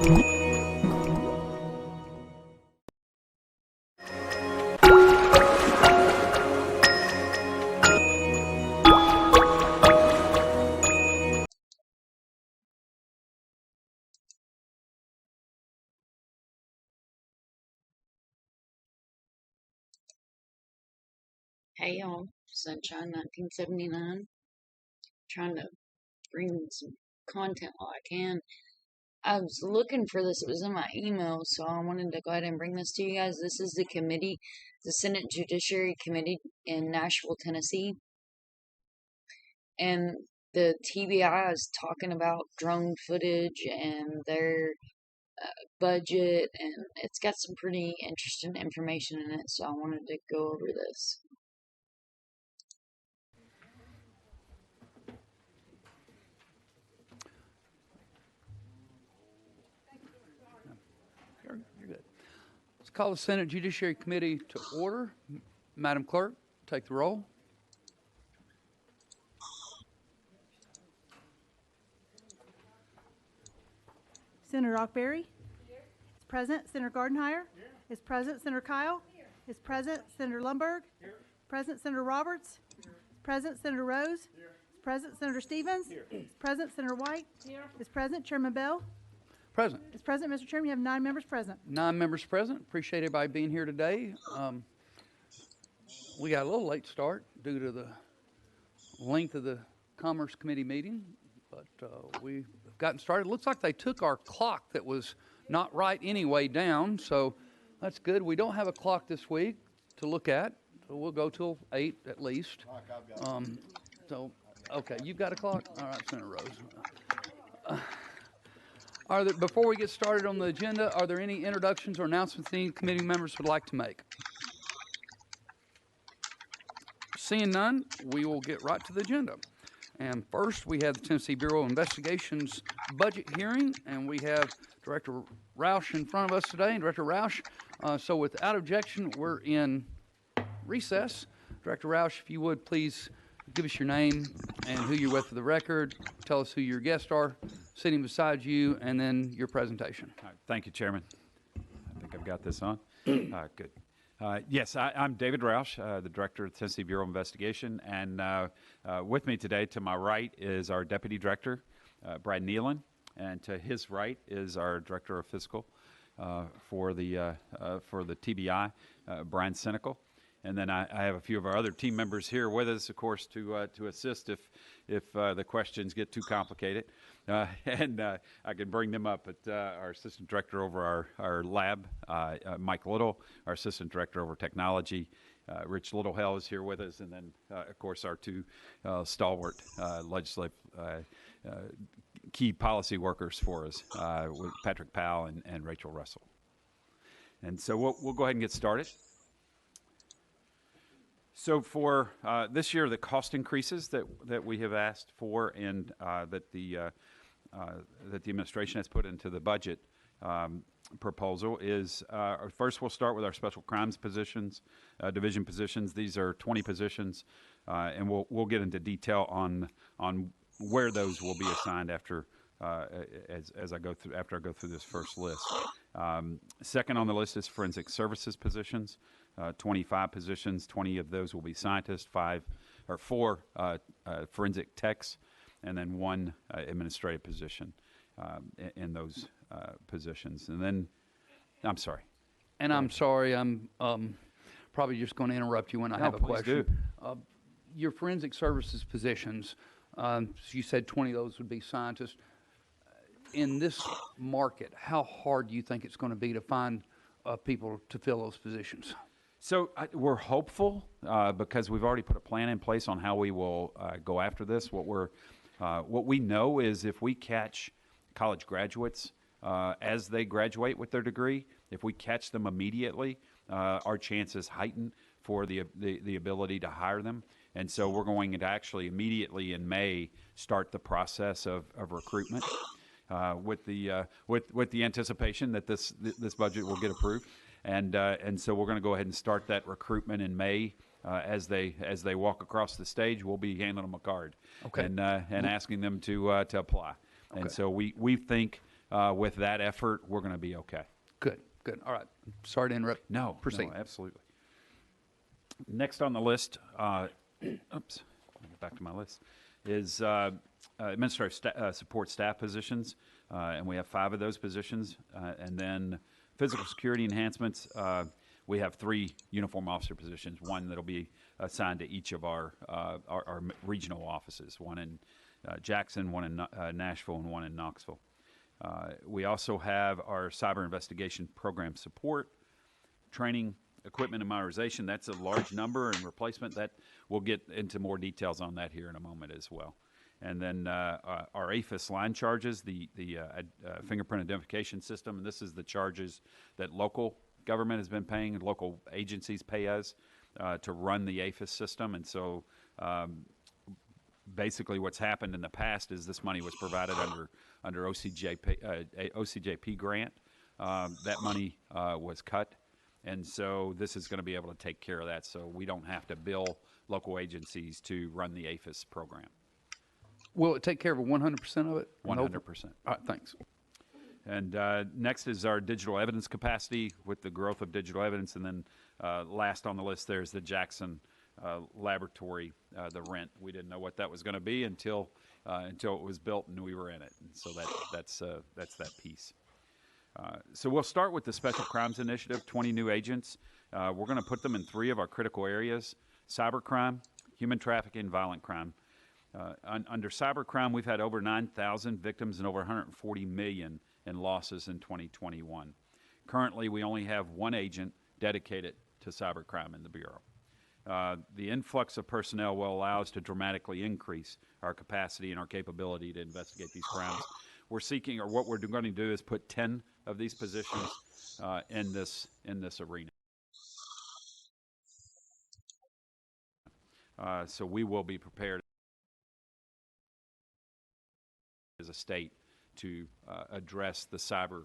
Hey y'all, Sunshine 1979. Trying to bring some content while I can. I was looking for this, it was in my email, so I wanted to go ahead and bring this to you guys. This is the committee, the Senate Judiciary Committee in Nashville, Tennessee. And the TBI is talking about drone footage and their budget, and it's got some pretty interesting information in it, so I wanted to go over this. You're good. Let's call the Senate Judiciary Committee to order. Madam Clerk, take the roll. Senator Rockberry? Here. Is present. Senator Gardenhire? Here. Is present. Senator Kyle? Here. Is present. Senator Lumberg? Here. Present. Senator Roberts? Here. Is present. Senator Rose? Here. Is present. Senator Stevens? Here. Is present. Senator White? Here. Is present. Chairman Bell? Present. Is present. Mr. Chairman, you have 9 members present. 9 members present. Appreciate everybody being here today. We got a little late start due to the length of the Commerce Committee meeting, but we've gotten started. Looks like they took our clock that was not right anyway down, so that's good. We don't have a clock this week to look at, so we'll go till 8 at least. Okay, you've got a clock? All right, Senator Rose. Before we get started on the agenda, are there any introductions or announcements any committee members would like to make? Seeing none, we will get right to the agenda. And first, we have the Tennessee Bureau of Investigation's budget hearing, and we have Director Roush in front of us today. And Director Roush, so without objection, we're in recess. Director Roush, if you would please give us your name and who you're with for the record. Tell us who your guests are sitting beside you, and then your presentation. All right, thank you, Chairman. I think I've got this on. Good. Yes, I'm David Roush, the Director of the Tennessee Bureau of Investigation, and with me today to my right is our Deputy Director, Brad Nealon, and to his right is our Director of Fiscal for the TBI, Brian Senecal. And then I have a few of our other team members here with us, of course, to assist if the questions get too complicated. And I can bring them up. But our Assistant Director over our lab, Mike Little, our Assistant Director over Technology, Rich Littlehell is here with us. And then, of course, our two stalwart legislative key policy workers for us, with Patrick Powell and Rachel Russell. And so we'll go ahead and get started. So for this year, the cost increases that we have asked for and that the administration has put into the budget proposal is first we'll start with our special crimes positions, division positions. These are 20 positions, and we'll get into detail on where those will be assigned after as I go through this first list. Second on the list is forensic services positions. 25 positions, 20 of those will be scientists, 4 forensic techs, and then 1 administrative position in those positions. And then, I'm sorry. And I'm sorry, I'm probably just going to interrupt you when I have a question. Your forensic services positions, so you said 20 of those would be scientists. In this market, how hard do you think it's going to be to find people to fill those positions? So we're hopeful because we've already put a plan in place on how we will go after this. What we know is if we catch college graduates as they graduate with their degree, if we catch them immediately, our chances heighten for the ability to hire them. And so we're going to actually immediately in May start the process of recruitment with the anticipation that this budget will get approved. And so we're going to go ahead and start that recruitment in May. As they walk across the stage, we'll be handing them a card, okay, and asking them to apply. Okay. And so we think with that effort, we're going to be okay. Good, good. All right. Sorry to interrupt. No, Proceed. no, absolutely. Next on the list, oops, let me get back to my list, is administrative support staff positions, and we have 5 of those positions. And then physical security enhancements, we have 3 uniform officer positions, one that'll be assigned to each of our regional offices, one in Jackson, one in Nashville, and one in Knoxville. We also have our cyber investigation program support, training, equipment and modernization. That's a large number, and replacement. That we'll get into more details on that here in a moment as well. And then our AFIS line charges, the fingerprint identification system, and this is the charges that local government has been paying, local agencies pay us to run the AFIS system. And so basically what's happened in the past is this money was provided under OCJP grant. That money was cut. And so this is going to be able to take care of that, so we don't have to bill local agencies to run the AFIS program. Will it take care of 100% of it? 100%. All right, thanks. And next is our digital evidence capacity with the growth of digital evidence. And then last on the list there is the Jackson laboratory, the rent. We didn't know what that was going to be until it was built and we were in it. And so that's that piece. So we'll start with the Special Crimes Initiative, 20 new agents. We're going to put them in 3 of our critical areas: cybercrime, human trafficking, and violent crime. Under cybercrime, we've had over 9,000 victims and over 140 million in losses in 2021. Currently, we only have 1 agent dedicated to cybercrime in the Bureau. The influx of personnel will allow us to dramatically increase our capacity and our capability to investigate these crimes. We're seeking, or what we're going to do is put 10 of these positions in this arena. So we will be prepared as a state to address the cyber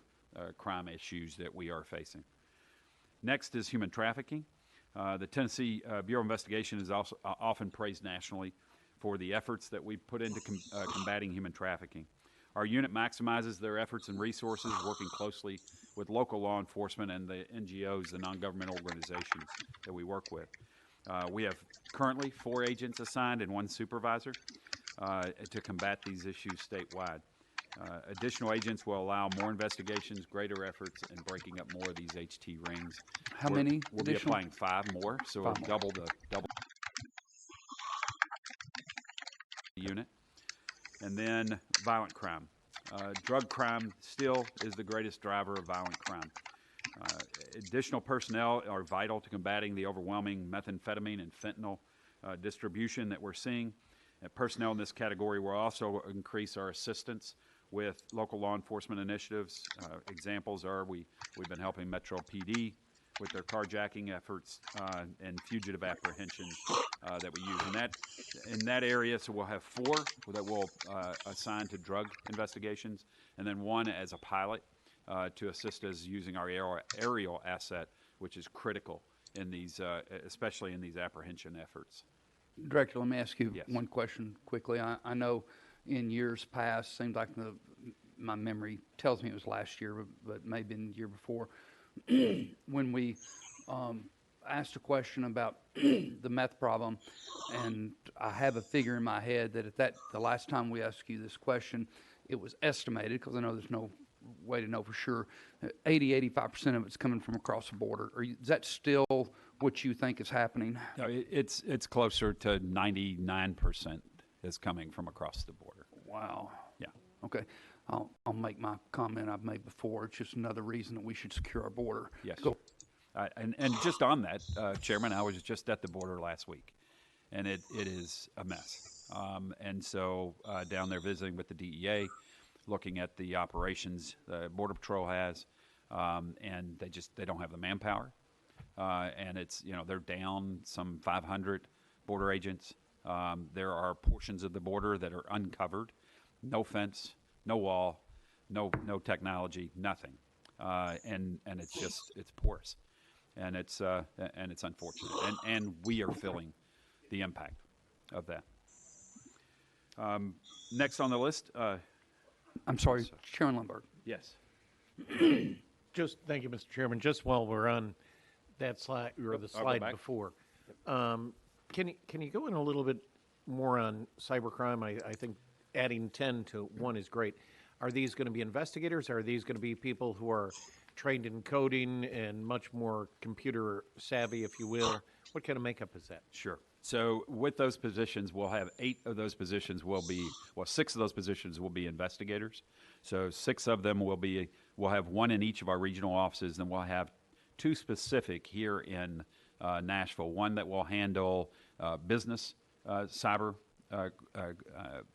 crime issues that we are facing. Next is human trafficking. The Tennessee Bureau of Investigation is also often praised nationally for the efforts that we put into combating human trafficking. Our unit maximizes their efforts and resources, working closely with local law enforcement and the NGOs, the non-government organizations that we work with. We have currently 4 agents assigned and 1 supervisor to combat these issues statewide. Additional agents will allow more investigations, greater efforts, and breaking up more of these HT rings. How many? We'll be applying 5 more, so we'll double the unit. And then violent crime. Drug crime still is the greatest driver of violent crime. Additional personnel are vital to combating the overwhelming methamphetamine and fentanyl distribution that we're seeing. Personnel in this category will also increase our assistance with local law enforcement initiatives. Examples are we've been helping Metro PD with their carjacking efforts and fugitive apprehension that we use. In that area, so we'll have 4 that we'll assign to drug investigations, and then 1 as a pilot to assist us using our aerial asset, which is critical in these, especially in these apprehension efforts. Director, let me ask you Yes. one question quickly. I know in years past, seems like my memory tells me it was last year, but maybe in the year before, when we asked a question about the meth problem, and I have a figure in my head that the last time we asked you this question, it was estimated, because I know there's no way to know for sure, 85% of it's coming from across the border. Is that still what you think is happening? No, it's closer to 99% is coming from across the border. Wow. Yeah. Okay. I'll make my comment I've made before. It's just another reason that we should secure our border. Yes. Go. And just on that, Chairman, I was just at the border last week, and it is a mess. And so down there visiting with the DEA, looking at the operations the Border Patrol has, and they don't have the manpower. And it's, they're down some 500 border agents. There are portions of the border that are uncovered, no fence, no wall, no technology, nothing. And it's porous. And it's unfortunate. And we are feeling the impact of that. Next on the list, I'm sorry, Chairman Lundberg. Yes. Thank you, Mr. Chairman. Just while we're on that slide, or the I'll go slide back. before, can you go in a little bit more on cybercrime? I think adding 10 to 1 is great. Are these going to be investigators? Are these going to be people who are trained in coding and much more computer savvy, if you will? What kind of makeup is that? Sure. So with those positions, we'll have 8 of those positions will be, 6 of those positions will be investigators. So 6 of them we'll have 1 in each of our regional offices, and we'll have 2 specific here in Nashville. 1 that will handle business cyber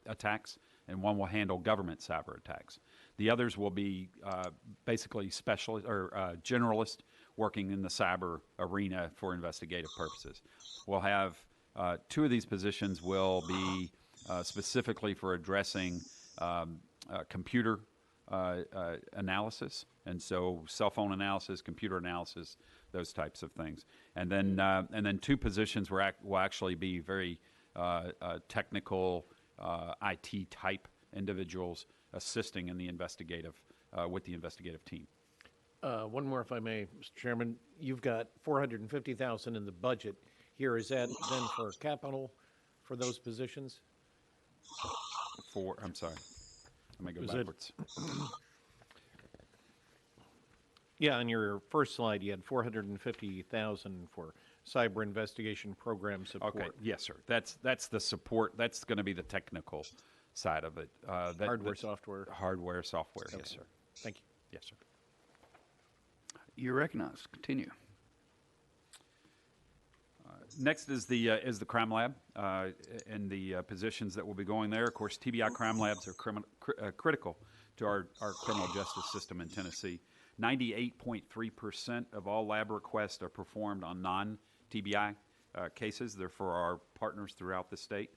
attacks, and 1 will handle government cyber attacks. The others will be basically specialist or generalist working in the cyber arena for investigative purposes. We'll have 2 of these positions will be specifically for addressing computer analysis, and so cell phone analysis, computer analysis, those types of things. And then 2 positions will actually be very technical IT type individuals assisting in the investigative with the investigative team. One more, if I may, Mr. Chairman. You've got $450,000 in the budget here. Is that then for capital for those positions? I'm sorry. Let me go Is it- backwards. Yeah, on your first slide, you had $450,000 for cyber investigation program support. Okay. Yes, sir. That's the support. That's going to be the technical side of it. Hardware, software. Hardware, software. Yes, Okay. sir. Thank you. Yes, sir. You're recognized. Continue. Next is the crime lab and the positions that will be going there. Of course, TBI Crime Labs are critical to our criminal justice system in Tennessee. 98.3% of all lab requests are performed on non-TBI cases. They're for our partners throughout the state.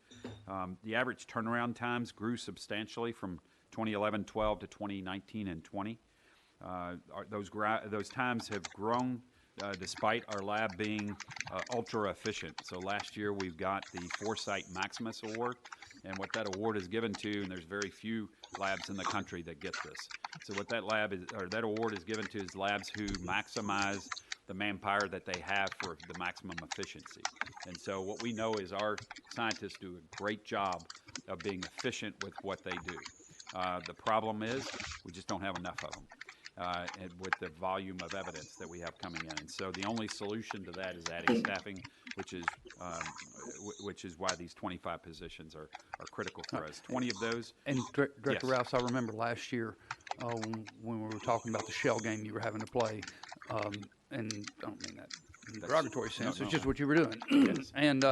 The average turnaround times grew substantially from 2011-12 to 2019 and 20. Those times have grown despite our lab being ultra efficient. So last year we've got the Foresight Maximus Award, and what that award is given to, and there's very few labs in the country that get this. So what that that award is given to is labs who maximize the manpower that they have for the maximum efficiency. And so what we know is our scientists do a great job of being efficient with what they do. The problem is we just don't have enough of them. And with the volume of evidence that we have coming in, and so the only solution to that is adding staffing, which is why these 25 positions are critical for us. 20 of those. And Director Yes. Rouse, I remember last year when we were talking about the shell game you were having to play, and I don't mean that in a derogatory sense. no. It's just what you were doing. Yes. And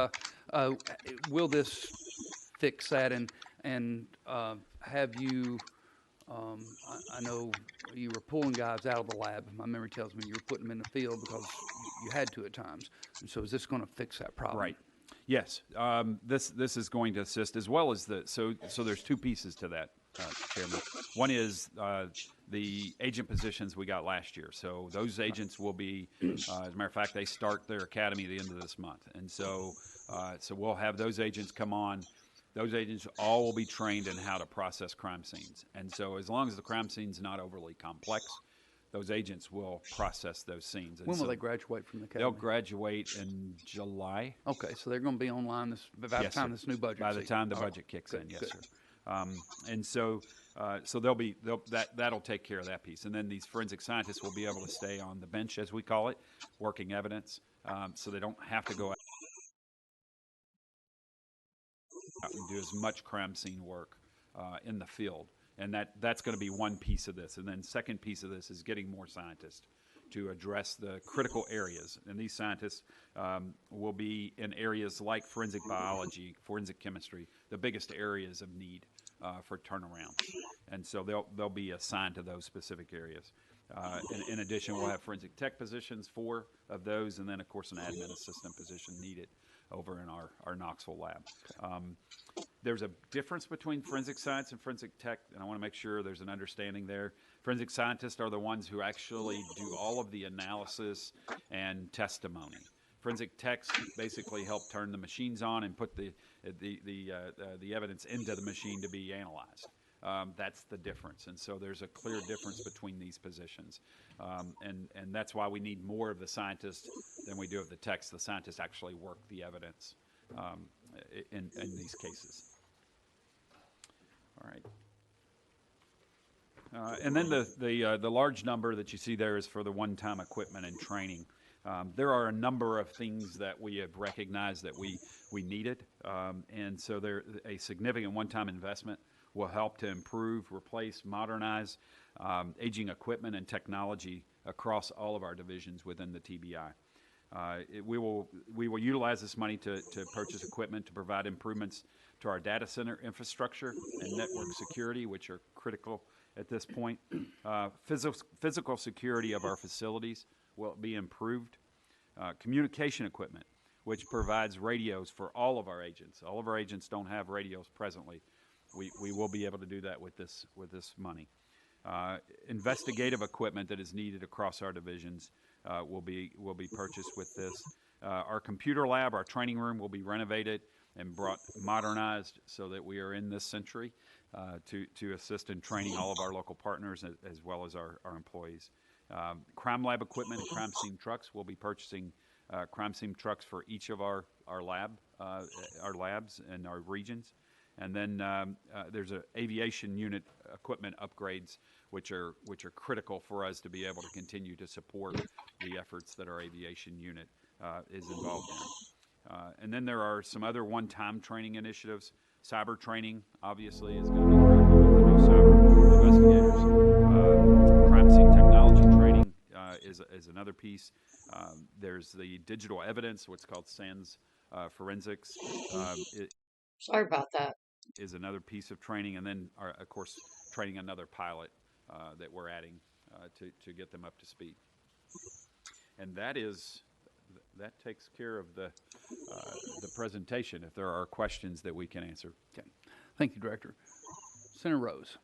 will this fix that? And have you? I know you were pulling guys out of the lab. My memory tells me you were putting them in the field because you had to at times. And so is this going to fix that problem? Right. Yes. This is going to assist as well as so there's 2 pieces to that, Chairman. One is the agent positions we got last year. So those agents will be, as a matter of fact, they start their academy at the end of this month, and so we'll have those agents come on. Those agents all will be trained in how to process crime scenes. And so as long as the crime scene's not overly complex, those agents will process those scenes. And When will so they graduate from the academy? They'll graduate in July. Okay, so they're going to be online by the Yes, time sir. this new budget. By the time the All right. budget kicks Good, in, yes, good. sir. And so that'll take care of that piece. And then these forensic scientists will be able to stay on the bench, as we call it, working evidence, so they don't have to go out and do as much crime scene work in the field. And that's going to be one piece of this. And then second piece of this is getting more scientists to address the critical areas. And these scientists will be in areas like forensic biology, forensic chemistry, the biggest areas of need for turnarounds. And so they'll be assigned to those specific areas. In addition, we'll have forensic tech positions, 4 of those, and then, of course, an admin assistant position needed over in our Knoxville lab. There's a difference between forensic science and forensic tech, and I want to make sure there's an understanding there. Forensic scientists are the ones who actually do all of the analysis and testimony. Forensic techs basically help turn the machines on and put the evidence into the machine to be analyzed. That's the difference. And so there's a clear difference between these positions. And that's why we need more of the scientists than we do of the techs. The scientists actually work the evidence in these cases. All right. And then the large number that you see there is for the one-time equipment and training. There are a number of things that we have recognized that we needed, and so a significant one-time investment will help to improve, replace, modernize aging equipment and technology across all of our divisions within the TBI. We will utilize this money to purchase equipment to provide improvements to our data center infrastructure and network security, which are critical at this point. Physical security of our facilities will be improved. Communication equipment, which provides radios for all of our agents. All of our agents don't have radios presently. We will be able to do that with this money. Investigative equipment that is needed across our divisions will be purchased with this. Our computer lab, our training room will be renovated and modernized so that we are in this century to assist in training all of our local partners as well as our employees. Crime lab equipment and crime scene trucks. We'll be purchasing crime scene trucks for each of our labs and our regions. And then there's an aviation unit equipment upgrades, which are critical for us to be able to continue to support the efforts that our aviation unit is involved in. And then there are some other one-time training initiatives. Cyber training, obviously, is going to be critical with the new cyber investigators. Crime scene technology training is another piece. There's the digital evidence, what's called SANS forensics. Sorry about that. Is another piece of training, and then, of course, training another pilot that we're adding to get them up to speed. And that takes care of the presentation. If there are questions that we can answer. Okay. Thank you, Director. Senator Rose.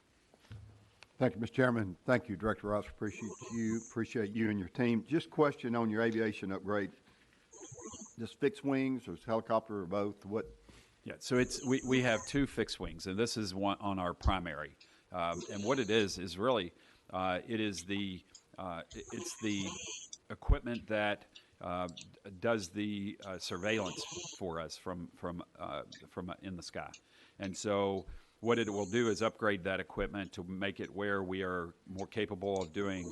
Thank you, Mr. Chairman. Thank you, Director Ross. Appreciate you and your team. Just question on your aviation upgrade. Just fixed wings or helicopter or both? What? Yeah, so we have two fixed wings, and this is one on our primary. And what it is really it's the equipment that does the surveillance for us from in the sky. And so what it will do is upgrade that equipment to make it where we are more capable of doing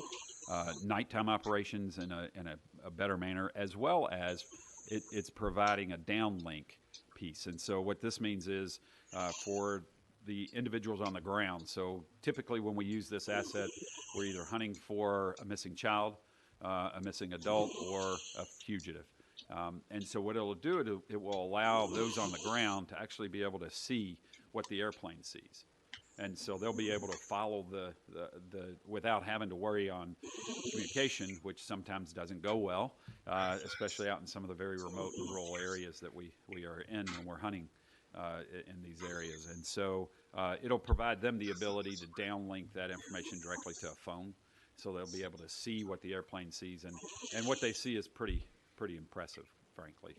nighttime operations in a better manner, as well as it's providing a downlink piece. And so what this means is for the individuals on the ground. So typically when we use this asset, we're either hunting for a missing child, a missing adult, or a fugitive. And so what it'll do, it will allow those on the ground to actually be able to see what the airplane sees. And so they'll be able to follow the without having to worry on communication, which sometimes doesn't go well, especially out in some of the very remote and rural areas that we are in when we're hunting in these areas. And so it'll provide them the ability to downlink that information directly to a phone, so they'll be able to see what the airplane sees, and what they see is pretty impressive, frankly.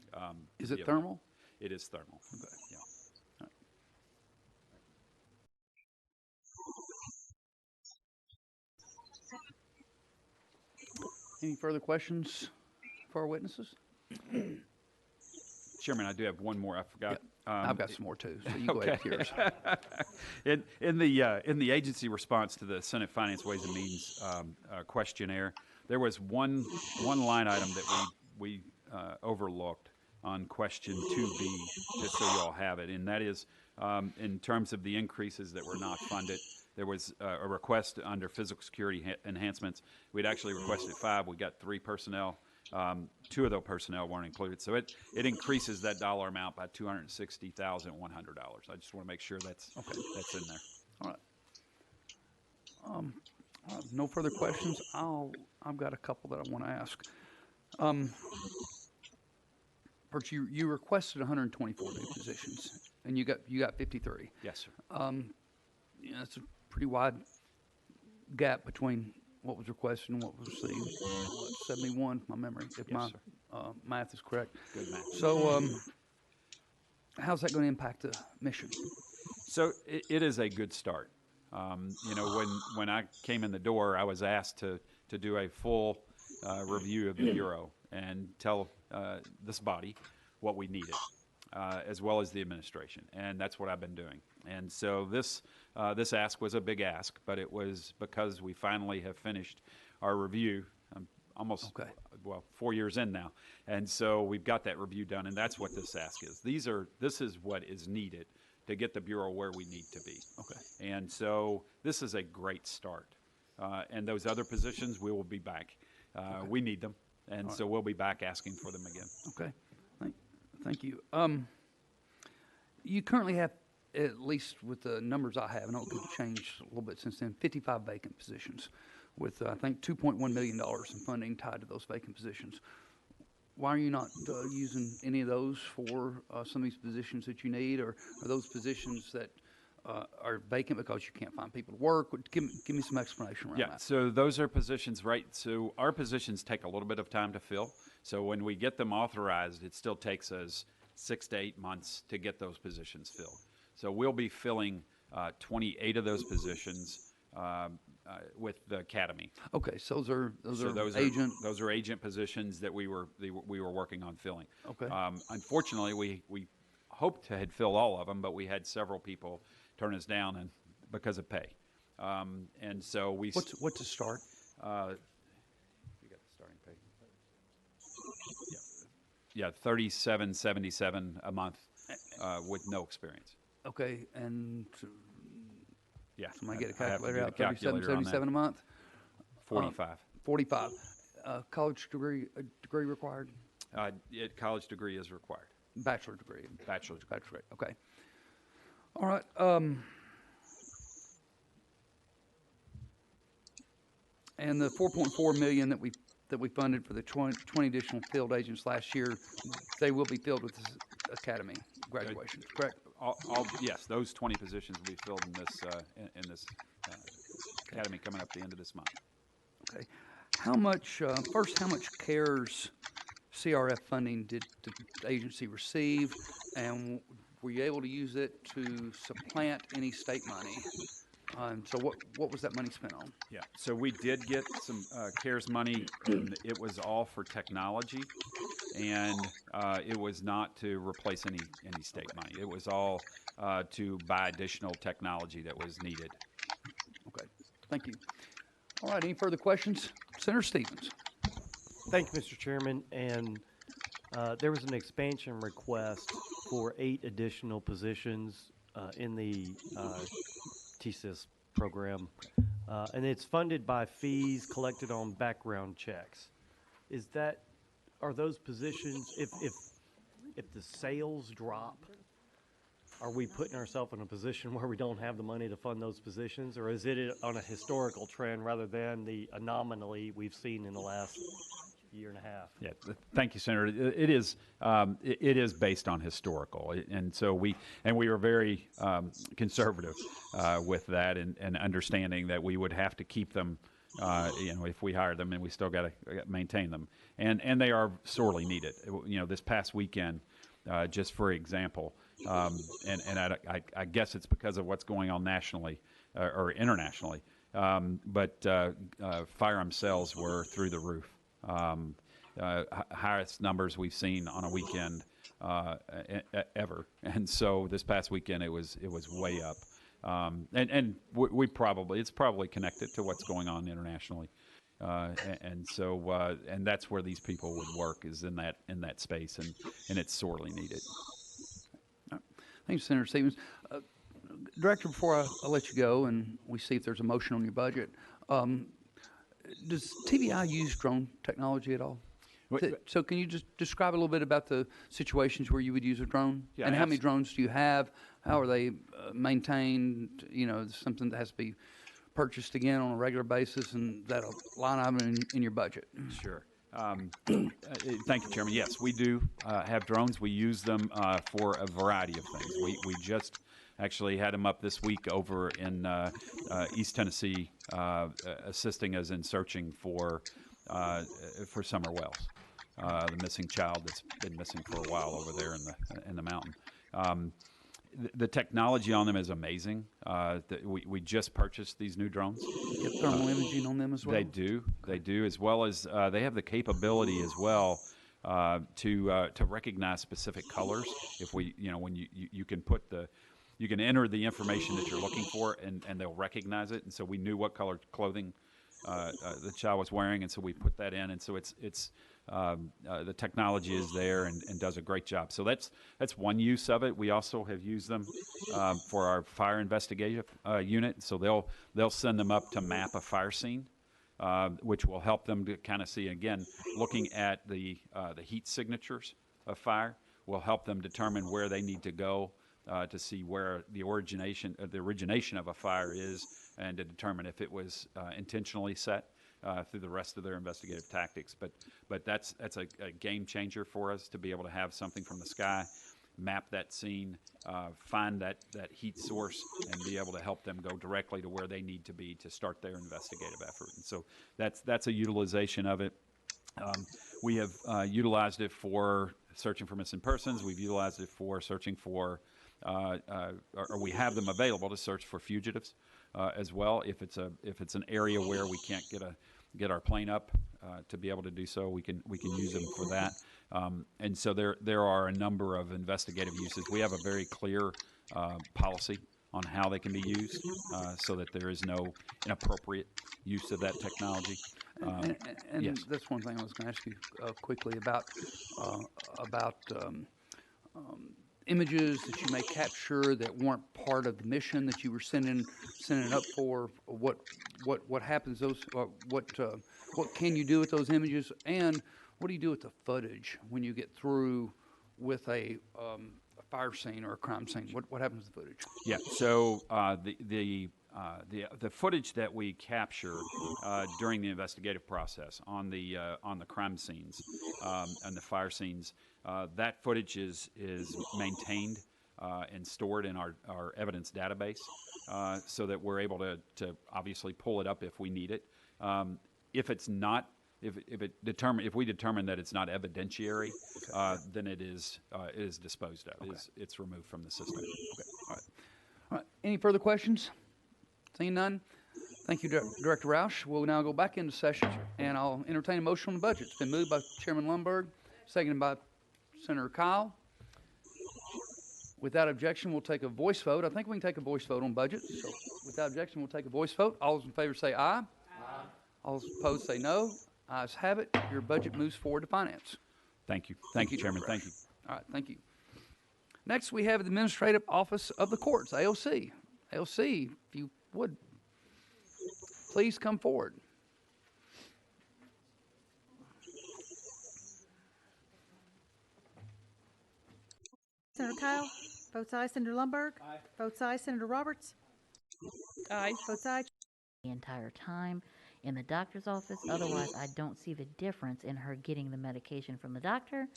Is it thermal? It is thermal. Okay. Yeah. Any further questions for our witnesses? Chairman, I do have one more. I forgot. I've got some more too, so you go ahead with yours. In the agency response to the Senate Finance Ways and Means questionnaire, there was one line item that we overlooked on question 2B, just so you all have it, and that is in terms of the increases that were not funded. There was a request under physical security enhancements. We'd actually requested 5. We got 3 personnel. 2 of those personnel weren't included. So it increases that dollar amount by $260,100. I just want to make sure that's in there. All right. No further questions. I've got a couple that I want to ask. First, you requested 124 new positions, and you got 53. Yes, sir. That's a pretty wide gap between what was requested and what was received. 71, my memory, if my math is correct. Good math. So, how's that going to impact the mission? So it is a good start. You know, when I came in the door, I was asked to do a full review of the Bureau and tell this body what we needed, as well as the administration, and that's what I've been doing. And so this ask was a big ask, but it was because we finally have finished our review. Almost, well, 4 years in now, and so we've got that review done, and that's what this ask is. This is what is needed to get the Bureau where we need to be. Okay. And so this is a great start. And those other positions, we will be back. We need them, and so we'll be back asking for them again. Okay. Thank you. You currently have, at least with the numbers I have, and it could change a little bit since then, 55 vacant positions with, I think, $2.1 million in funding tied to those vacant positions. Why are you not using any of those for some of these positions that you need, or are those positions that are vacant because you can't find people to work? Give me some explanation around that. So those are positions, right? So our positions take a little bit of time to fill. So when we get them authorized, it still takes us 6 to 8 months to get those positions filled. So we'll be filling 28 of those positions with the academy. Okay, so those are agent positions that we were working on filling. Okay. Unfortunately, we hoped to had filled all of them, but we had several people turn us down and because of pay. And so we. What's to start? You got the starting pay. Yeah, $37.77 a month with no experience. Okay, and yeah, somebody get a I have to calculator do out. the calculator on that. $37.77 a month. 45. 45. College degree required. College degree is required. Bachelor degree. Bachelor's degree. Bachelor. Okay. All right. And the $4.4 million that we funded for the 20 additional field agents last year, they will be filled with this academy graduations, correct? Yes, those 20 positions will be filled in this academy coming up at the end of this month. Okay. How much CARES CRF funding did the agency receive, and were you able to use it to supplant any state money? So what was that money spent on? Yeah, so we did get some CARES money, and it was all for technology, and it was not to replace any state money. It was all to buy additional technology that was needed. Okay, thank you. All right, any further questions? Senator Stevens. Thank you, Mr. Chairman. And there was an expansion request for 8 additional positions in the TSIS program, and it's funded by fees collected on background checks. Are those positions, if the sales drop, are we putting ourselves in a position where we don't have the money to fund those positions, or is it on a historical trend rather than the anomaly we've seen in the last year and a half? Yeah, thank you, Senator. It is based on historical, and so we were very conservative with that, and understanding that we would have to keep them, if we hire them, and we still got to maintain them, and they are sorely needed. This past weekend, just for example, and I guess it's because of what's going on nationally or internationally, but firearm sales were through the roof. Highest numbers we've seen on a weekend ever, and so this past weekend it was way up, and it's probably connected to what's going on internationally, and so that's where these people would work, is in that space, and it's sorely needed. Thanks, Senator Stevens. Director, before I let you go and we see if there's a motion on your budget, does TBI use drone technology at all? So can you just describe a little bit about the situations where you would use a drone? Yeah, and how many drones do you have? How are they maintained? Something that has to be purchased again on a regular basis, and that a line item in your budget? Sure. Thank you, Chairman. Yes, we do have drones. We use them for a variety of things. We just actually had them up this week over in East Tennessee, assisting us in searching for Summer Wells, the missing child that's been missing for a while over there in the mountain. The technology on them is amazing. We just purchased these new drones. Get thermal imaging on them as well? They do, as well as they have the capability as well to recognize specific colors. If we, when you can you can enter the information that you're looking for, and they'll recognize it. And so we knew what color clothing the child was wearing, and so we put that in. And so it's the technology is there and does a great job. So that's one use of it. We also have used them for our fire investigative unit. So they'll send them up to map a fire scene, which will help them to kind of see, again, looking at the heat signatures of fire will help them determine where they need to go to see where the origination of a fire is, and to determine if it was intentionally set through the rest of their investigative tactics. But that's a game changer for us to be able to have something from the sky, map that scene, find that heat source, and be able to help them go directly to where they need to be to start their investigative effort. And so that's a utilization of it. We have utilized it for searching for missing persons. We've utilized it for searching for, or we have them available to search for fugitives as well. If it's an area where we can't get our plane up to be able to do so, we can use them for that. And so there are a number of investigative uses. We have a very clear policy on how they can be used, so that there is no inappropriate use of that technology. And yes. that's one thing I was going to ask you quickly about images that you may capture that weren't part of the mission that you were sending up for. What happens? What can you do with those images, and what do you do with the footage when you get through with a fire scene or a crime scene? What happens to the footage? Yeah. So the footage that we capture during the investigative process on the crime scenes and the fire scenes, that footage is maintained and stored in our evidence database, so that we're able to obviously pull it up if we need it. If it's not, if we determine that it's not evidentiary, then it is disposed of. Okay. It's removed from the system. Okay. All right. Any further questions? Seeing none, thank you, Director Roush. We'll now go back into session, and I'll entertain a motion on the budget. It's been moved by Chairman Lundberg, seconded by Senator Kyle. Without objection, we'll take a voice vote. I think we can take a voice vote on budget. So without objection, we'll take a voice vote. All those in favor say aye. Aye. All those opposed say no. Ayes have it. Your budget moves forward to finance. Thank you. Thank you, Chairman. Thank you. All right, thank you. Next, we have the Administrative Office of the Courts, AOC. AOC, if you would, please come forward. Senator Kyle? Votes aye. Senator Lundberg? Aye. Votes aye. Senator Roberts? Aye. Votes aye. The entire time in the doctor's office. Otherwise, I don't see the difference in her getting the medication from the doctor.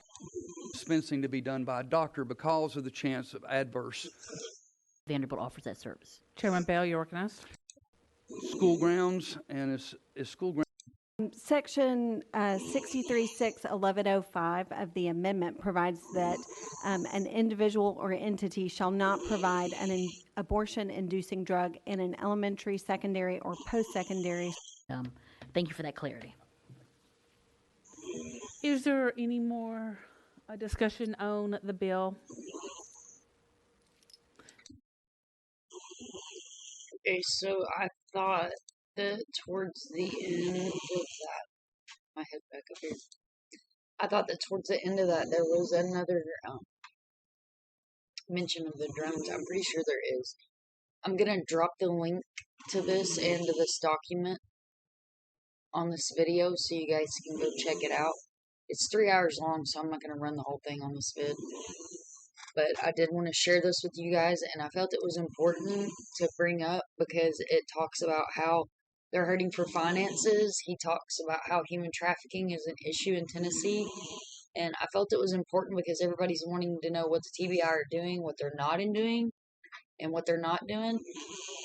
Dispensing to be done by a doctor because of the chance of adverse. Vanderbilt offers that service. Chairman Bell, you recognized. School grounds, and is school grounds. Section 63.6.1105 of the amendment provides that an individual or entity shall not provide an abortion-inducing drug in an elementary, secondary, or post-secondary. Thank you for that clarity. Is there any more discussion on the bill? Okay, so I thought that towards the end of that, my head back up here. I thought that towards the end of that there was another mention of the drones. I'm pretty sure there is. I'm gonna drop the link to this and to this document on this video so you guys can go check it out. It's 3 hours long, so I'm not gonna run the whole thing on this vid. But I did want to share this with you guys, and I felt it was important to bring up because it talks about how they're hurting for finances. He talks about how human trafficking is an issue in Tennessee, and I felt it was important because everybody's wanting to know what the TBI are doing, what they're not doing, and what they're not doing.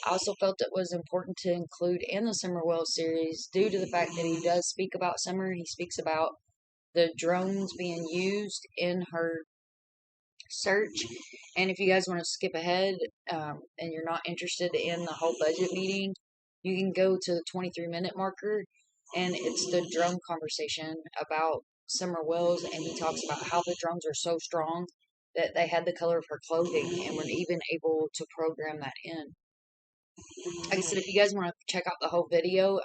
I also felt it was important to include in the Summer Wells series due to the fact that he does speak about Summer. He speaks about the drones being used in her search. And if you guys want to skip ahead and you're not interested in the whole budget meeting, you can go to the 23-minute marker, and it's the drone conversation about Summer Wells, and he talks about how the drones are so strong that they had the color of her clothing and were even able to program that in. Like I said, if you guys want to check out the whole video,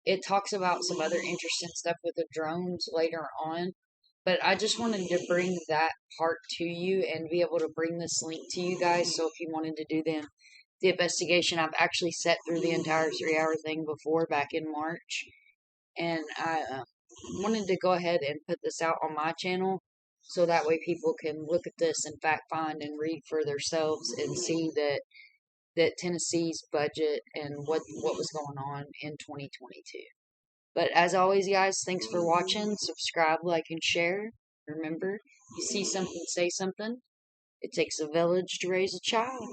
it talks about some other interesting stuff with the drones later on. But I just wanted to bring that part to you and be able to bring this link to you guys. So if you wanted to do the investigation, I've actually sat through the entire 3-hour thing before back in March. And I wanted to go ahead and put this out on my channel so that way people can look at this and fact find and read for themselves and see that Tennessee's budget and what was going on in 2022. But as always, guys, thanks for watching. Subscribe, like, and share. Remember, you see something, say something. It takes a village to raise a child.